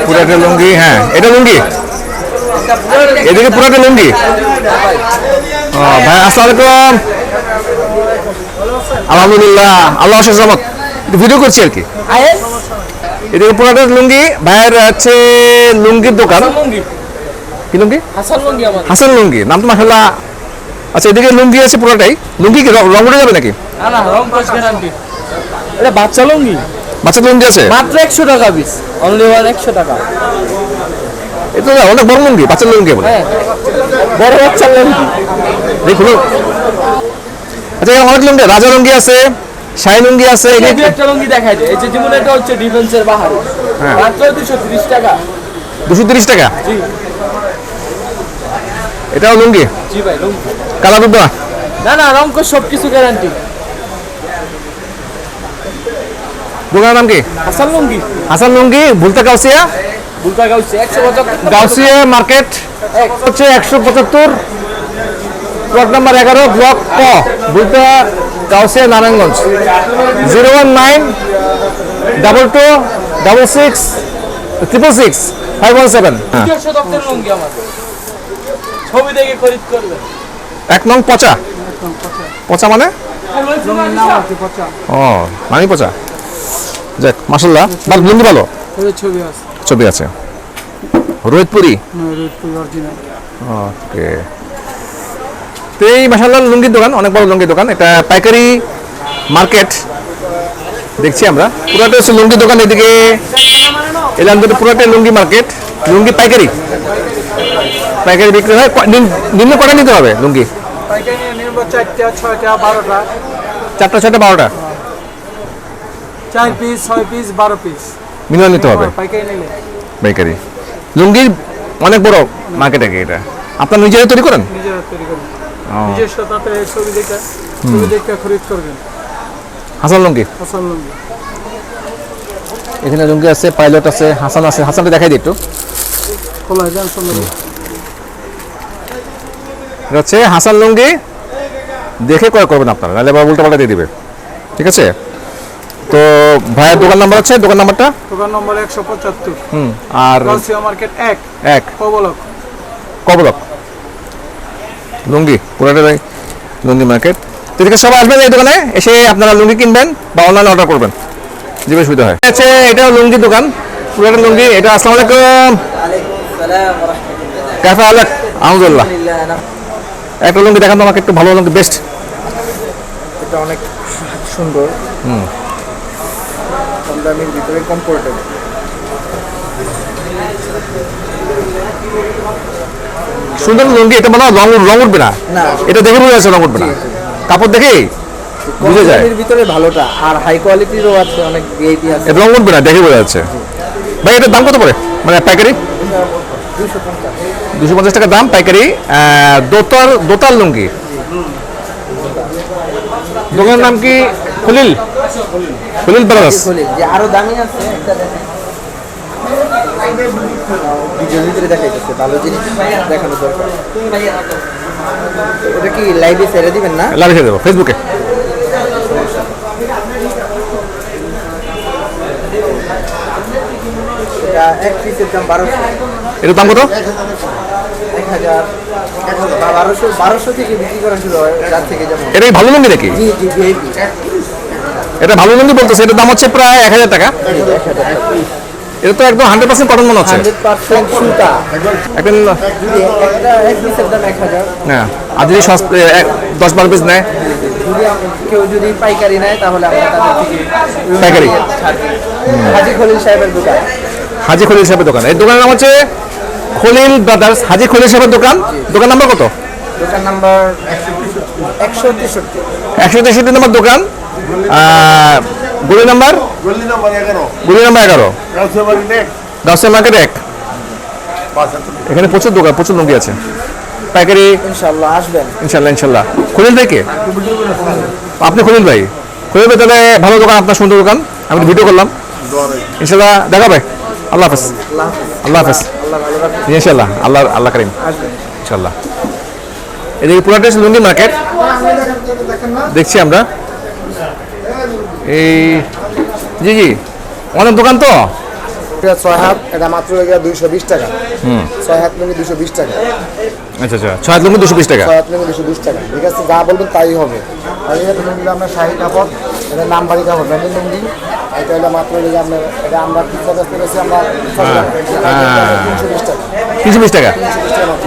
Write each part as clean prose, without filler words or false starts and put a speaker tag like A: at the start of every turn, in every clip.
A: পুরাটা লুঙ্গি, হ্যাঁ এটা লুঙ্গি, এদিকে পুরাটা লুঙ্গি। ভাই আসসালামু আলাইকুম। আলহামদুলিল্লাহ, আল্লাহ অশেষ রহমত। ভিডিও করছি আর কি। এদিকে পুরাটা লুঙ্গি, ভাইয়ের হচ্ছে লুঙ্গির দোকান। কি লুঙ্গি? হাসান লুঙ্গি, নাম তো মাশাআল্লাহ। আচ্ছা, এদিকে লুঙ্গি আছে পুরাটাই। লুঙ্গি কি রং উঠে যাবে নাকি?
B: না না, রং কস গ্যারান্টি। এটা বাচ্চা লুঙ্গি,
A: বাচ্চা লুঙ্গি আছে
B: মাত্র 100 টাকা পিস, অনলি 100 টাকা।
A: এটা অনেক বড় লুঙ্গি, বাচ্চা লুঙ্গি বলে।
B: হ্যাঁ, বড় বাচ্চা লুঙ্গি
A: দেখুন। আচ্ছা, অনেক লুঙ্গি, রাজা লুঙ্গি আছে, শাহী লুঙ্গি আছে।
B: এই যে একটা লুঙ্গি দেখাই যায়, এই যে যেমন এটা হচ্ছে ডিফেন্সের বাহার, মাত্র 230 টাকা।
A: 230 টাকা?
B: জি।
A: এটাও লুঙ্গি?
B: জি ভাই, লুঙ্গি।
A: কালার উঠবে
B: না না, রং কস সবকিছু গ্যারান্টি।
A: দোকানের নাম কি?
B: হাসান লুঙ্গি।
A: হাসান লুঙ্গি, ভুলতা গাউসিয়া।
B: বুলতা গাউসি 175
A: গাউসিয়া মার্কেট হচ্ছে 175, প্লট নাম্বার 11, ব্লক ক, ভুলতা গাউসিয়া, নারায়ণগঞ্জ। 019226666 517।
B: লুঙ্গি আমাদের ছবি দেখে খরিদ করবেন।
A: 1 নং পচা। পচা মানে? ও, মানে পচা। যাক মাশাআল্লাহ, ভালো লুঙ্গি, ভালো
B: ছবি আছে,
A: ছবি আছে। রোহিতপুরি।
B: রোহিতপুর অরিজিনাল।
A: ওকে। তো এই মাশাআল্লাহ লুঙ্গির দোকান, অনেক বড় লুঙ্গির দোকান। এটা পাইকারি মার্কেট দেখছি আমরা। পুরোটা হচ্ছে লুঙ্গির দোকান। এদিকে এলাম তো পুরোটা লুঙ্গি মার্কেট, লুঙ্গি পাইকারি। পাইকারি বিক্রি হয়। নিম্ন কটা নিতে হবে লুঙ্গি?
B: পাইকারি নিব 4টা 6টা 12টা।
A: 4টা 6টা 12টা?
B: 4 পিস 6 পিস 12 পিস
A: মিনিমাম নিতে হবে
B: পাইকারি নিলে।
A: পাইকারি লুঙ্গির অনেক বড় মার্কেট আগে। এটা আপনার নিজেরা তৈরি করেন?
B: নিজেরা তৈরি করেন, নিজস্ব তাতে ছবি দেখে খরিদ করবেন।
A: হাসান লুঙ্গি।
B: হাসান লুঙ্গি।
A: এখানে লুঙ্গি আছে, পাইলট আছে, হাসান আছে। হাসানটা দেখাই দিই একটু।
B: খোলা যান সুন্দর।
A: এটা হচ্ছে হাসান লুঙ্গি, দেখে ক্রয় করবেন আপনারা, নাহলে আবার উল্টো পাল্টা দিয়ে দিবে। ঠিক আছে? তো ভাইয়ের দোকান নাম্বার হচ্ছে, দোকান নাম্বারটা?
B: দোকান নম্বর 175।
A: আর
B: গাউসিয়া মার্কেট 1 কবলক।
A: কবলক লুঙ্গি, পুরোটাই লুঙ্গি মার্কেট। তো এদিকে সবাই আসবেন এই দোকানে, এসে আপনারা লুঙ্গি কিনবেন বা অনলাইনে অর্ডার করবেন, যেভাবে সুবিধা হয়। আচ্ছা, এটাও লুঙ্গি দোকান, পুরোটা লুঙ্গি। এটা আসসালামু আলাইকুম। কাফা আলাক, আলহামদুলিল্লাহ। একটা লুঙ্গি দেখান তো আমাকে, একটু ভালো লুঙ্গি, বেস্ট।
B: এটা অনেক সুন্দর, কম দামের ভিতরে কমফোর্টেবল।
A: সুন্দর লুঙ্গি। এটা মনে হয় রং উঠবে না, এটা দেখে বোঝা যাচ্ছে রং উঠবে না, কাপড় দেখেই বুঝে যায়।
B: এর ভিতরে ভালোটা আর হাই কোয়ালিটিরও আছে, অনেক ভিআইপি আছে।
A: এটা রং উঠবে না, দেখে বোঝা যাচ্ছে। ভাই এটার দাম কত পড়ে, মানে পাইকারি? 250 টাকা দাম পাইকারি। দোতার লুঙ্গি। দোকানের নাম কি? খলিল ব্রাদার্স।
B: যে আরো দামি আছে, একটা দেখেন ভিডিওর ভিতরে দেখাইতেছে, ভালো জিনিস দেখানো দরকার। এটা কি লাইভে ছেড়ে দিবেন না?
A: লাইভে ছেড়ে দেবো ফেসবুকে।
B: এটা এক পিসের দাম 1200।
A: এটার দাম কত?
B: 1000 1200 থেকে বিক্রি করা শুরু হয়, যার থেকে যেমন।
A: এটা কি ভালো লুঙ্গি নাকি?
B: জি জি ভিআইপি।
A: এটা ভালো লুঙ্গি বলতেছে। এটার দাম হচ্ছে প্রায় 1000 টাকা। এটা তো একদম 100% কটন মনে হচ্ছে।
B: 100% সুতা।
A: একটা
B: এক পিসের দাম 1000।
A: হ্যাঁ, আর যদি 10-12 পিস নেয়,
B: কেউ যদি পাইকারি নেয় তাহলে আমরা তাদের থেকে
A: পাইকারি।
B: হাজী খলিল সাহেবের দোকান।
A: হাজী খলিল সাহেবের দোকান। এই দোকানের নাম হচ্ছে খলিল ব্রাদার্স, হাজী খলিল সাহেবের দোকান। দোকান নাম্বার কত?
B: দোকান নাম্বার 163।
A: 163 নম্বর দোকান। গলি নাম্বার 11, গাউসিয়া মার্কেট 1। এখানে প্রচুর দোকান, প্রচুর লুঙ্গি আছে পাইকারি।
B: ইনশাআল্লাহ আসবেন।
A: ইনশাল্লাহ। খলিল ভাই কে? আপনি খলিল ভাই? খলিল ভাই তাহলে ভালো দোকান, আপনার সুন্দর দোকান। আমি ভিডিও করলাম, ইনশাল্লাহ দেখা ভাই। আল্লাহ হাফেজ। আল্লাহ হাফেজ। ইনশাল্লাহ। আল্লাহ করিম ইনশাল্লাহ। এদিকে পুরাটা লুঙ্গি মার্কেট দেখছি আমরা। এই জি অনেক দোকান তো
B: এটা 6 হাত, এটা মাত্র লেগে 220 টাকা। 6 হাত লুঙ্গি 220 টাকা।
A: আচ্ছা আচ্ছা 6 হাত লুঙ্গি 220 টাকা।
B: 6 হাত লুঙ্গি 220 টাকা। ঠিক আছে, যা বলবেন তাই হবে। আর এটা লুঙ্গি আমরা শাহী কাপড়, এটা নামবাড়ি কাপড়, ব্র্যান্ডেড লুঙ্গি। এটা হলো মাত্র লেগে আপনার, এটা আমরা পিছনে করেছি আমরা 320 টাকা।
A: 320 টাকা।
B: 320 টাকা মাত্র।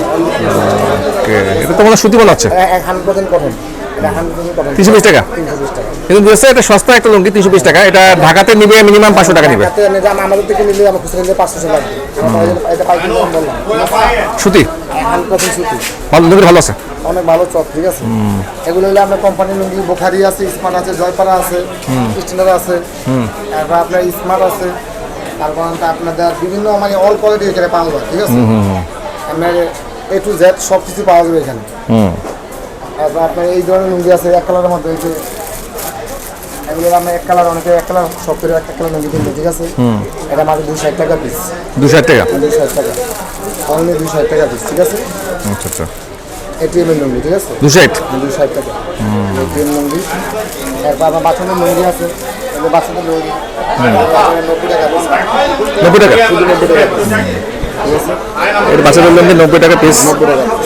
A: ওকে, এটা তো মনে হয় সুতি মনে হচ্ছে।
B: 100% কটন। এটা 100% কটন।
A: 320 টাকা।
B: 320 টাকা।
A: কিন্তু বুঝছে এটা সস্তা একটা লুঙ্গি 320 টাকা। এটা ঢাকাতে নিবে মিনিমাম 500 টাকা নিবে।
B: ঢাকাতে আমাদের থেকে নিলে আমরা খুচরা নিলে 500 লাগবে। এটা পাইকারি দাম বললাম।
A: সুতি
B: 100% সুতি।
A: ভালো, লুঙ্গি ভালো আছে।
B: অনেক ভালো চপ, ঠিক আছে। এগুলো হলে আপনার কোম্পানির লুঙ্গি, বোখারি আছে, স্মার্ট আছে, জয়পাড়া আছে, স্ট্যান্ডার্ড আছে, তারপর আপনার স্মার্ট আছে, তারপর আপনাদের বিভিন্ন মানে অল কোয়ালিটি এখানে পাওয়া যায়, ঠিক আছে। আপনার A to Z সব কিছু পাওয়া যাবে এখানে। তারপর আপনার এই ধরনের লুঙ্গি আছে এক কালারের মধ্যে, এই যে এগুলো আমরা এক কালার, অনেকে এক কালার সব করে এক কালার লুঙ্গি কিনবে, ঠিক আছে। এটা মাত্র 260 টাকা পিস।
A: 260 টাকা।
B: 260 টাকা, অনলি 260 টাকা পিস, ঠিক আছে।
A: আচ্ছা আচ্ছা
B: ATM এর লুঙ্গি, ঠিক আছে।
A: 260
B: 260 টাকা ATM লুঙ্গি। এরপর আমার বাচ্চাদের লুঙ্গি আছে, এগুলো বাচ্চাদের লুঙ্গি 90 টাকা পিস।
A: 90 টাকা।
B: শুধু 90 টাকা পিস, ঠিক আছে।
A: এটা বাচ্চাদের লুঙ্গি 90 টাকা পিস।
B: 90 টাকা পিস।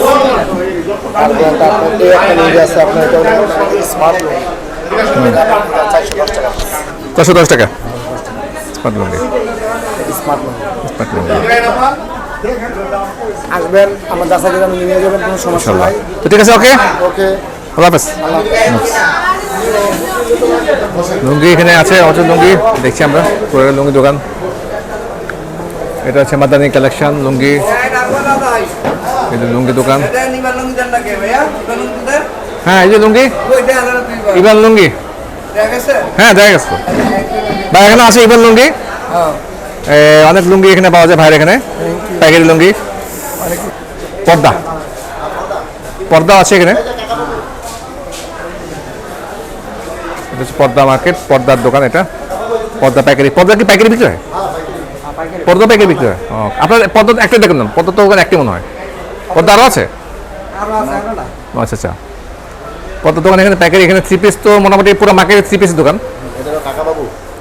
B: তারপর আপনার এই একটা লুঙ্গি আছে, আপনার এটা হলো স্মার্ট লুঙ্গি। এটা আপনার 410 টাকা পিস।
A: 410 টাকা স্মার্ট লুঙ্গি।
B: স্মার্ট লুঙ্গি।
A: স্মার্ট লুঙ্গি।
B: আসবেন, আমার দাসা গ্রামে নিয়ে যাবেন, কোনো সমস্যা নাই।
A: তো ঠিক আছে, ওকে,
B: ওকে,
A: আল্লাহ হাফেজ।
B: আল্লাহ হাফেজ।
A: লুঙ্গি এখানে আছে, অচল লুঙ্গি দেখছি আমরা, পুরো লুঙ্গি দোকান। এটা হচ্ছে মাদানি কালেকশন লুঙ্গি, এটা লুঙ্গি দোকান। হ্যাঁ, এই যে লুঙ্গি, ইবান লুঙ্গি। হ্যাঁ, দেখা গেছে ভাই, এখানে আছে ইবান লুঙ্গি। অনেক লুঙ্গি এখানে পাওয়া যায় ভাইয়ের এখানে, প্যাকেট লুঙ্গি। পর্দা, পর্দা আছে এখানে। এটা হচ্ছে পর্দা মার্কেট, পর্দার দোকান এটা। পর্দা পাইকারি, পর্দা কি পাইকারি বিক্রি হয়? পর্দা পাইকারি বিক্রি হয়। আপনার পর্দা একটা দেখুন না, পর্দা তো ওখানে একটি মনে হয়। পর্দা আরও আছে? আচ্ছা আচ্ছা, পর্দার দোকান এখানে পাইকারি। এখানে 3 পিস তো মোটামুটি পুরো মার্কেটের 3 পিস দোকান।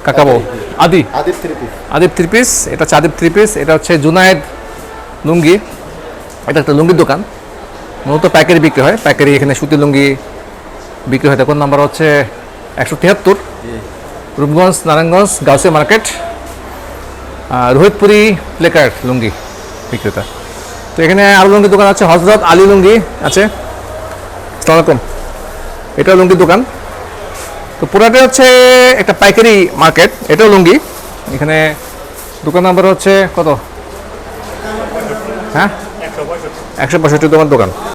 A: কাকাবাবু আদিব 3 পিস। এটা হচ্ছে আদিব 3 পিস। এটা হচ্ছে জুনায়েদ লুঙ্গি। এটা একটা লুঙ্গির দোকান, মূলত পাইকারি বিক্রি হয়। পাইকারি এখানে সুতি লুঙ্গি বিক্রি হয়। দেখুন নাম্বার হচ্ছে 173, রূপগঞ্জ, নারায়ণগঞ্জ, গাউসিয়া মার্কেট, রোহিতপুরি প্লেকার্ড লুঙ্গি বিক্রেতা। তো এখানে আরও লুঙ্গির দোকান আছে, হজরত আলী লুঙ্গি আছে। আসসালামু আলাইকুম। এটা লুঙ্গির দোকান। তো পুরাটা হচ্ছে একটা পাইকারি মার্কেট। এটাও লুঙ্গি। এখানে দোকান নাম্বার হচ্ছে কত? হ্যাঁ, 165 তোমার দোকান।